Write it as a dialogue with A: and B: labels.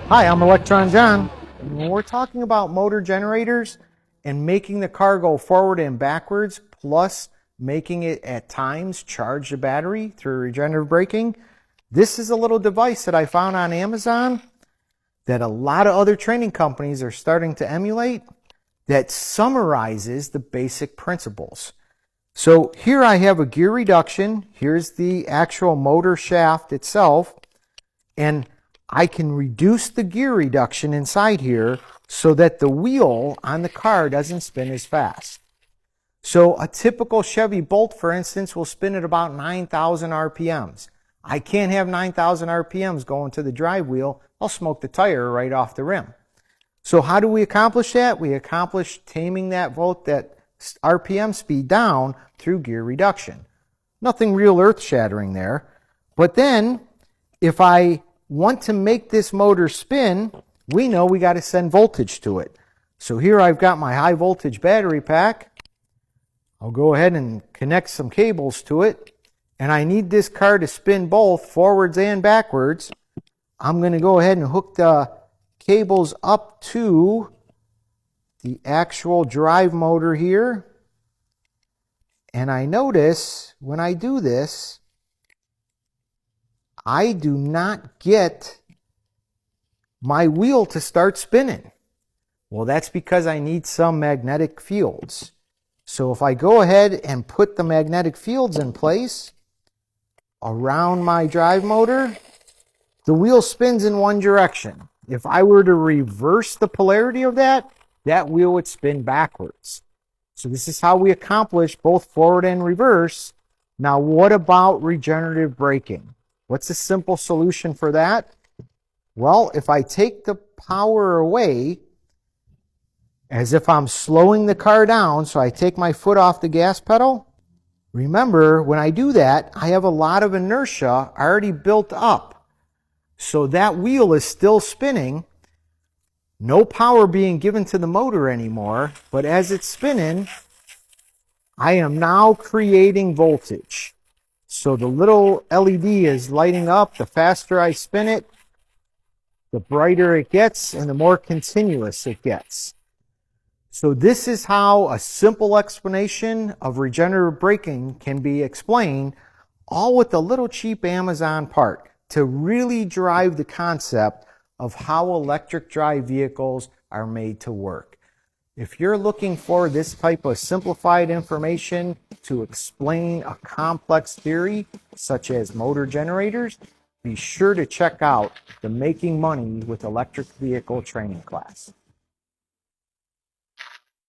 A: Hi, I'm Electron John. When we're talking about motor generators and making the car go forward and backwards, plus making it at times charge the battery through regenerative braking, this is a little device that I found on Amazon that a lot of other training companies are starting to emulate that summarizes the basic principles. So here I have a gear reduction. Here's the actual motor shaft itself, and I can reduce the gear reduction inside here so that the wheel on the car doesn't spin as fast. So a typical Chevy Bolt, for instance, will spin at about 9,000 RPMs. I can't have 9,000 RPMs going to the drive wheel. I'll smoke the tire right off the rim. So how do we accomplish that? We accomplish taming that RPM speed down through gear reduction. Nothing real earth-shattering there. But then, if I want to make this motor spin, we know we got to send voltage to it. So here I've got my high voltage battery pack. I'll go ahead and connect some cables to it. And I need this car to spin both forwards and backwards. I'm going to go ahead and hook the cables up to the actual drive motor here. And I notice when I do this, I do not get my wheel to start spinning. Well, that's because I need some magnetic fields. So if I go ahead and put the magnetic fields in place around my drive motor, the wheel spins in one direction. If I were to reverse the polarity of that wheel would spin backwards. So this is how we accomplish both forward and reverse. Now, what about regenerative braking? What's a simple solution for that? Well, if I take the power away, as if I'm slowing the car down, so I take my foot off the gas pedal, remember, when I do that, I have a lot of inertia already built up. So that wheel is still spinning, no power being given to the motor anymore, but as it's spinning, I am now creating voltage. So the little LED is lighting up. The faster I spin it, the brighter it gets and the more continuous it gets. So this is how a simple explanation of regenerative braking can be explained, all with a little cheap Amazon part to really drive the concept of how electric drive vehicles are made to work. If you're looking for this type of simplified information to explain a complex theory, such as motor generators, be sure to check out the Making Money with Electric Vehicle training class.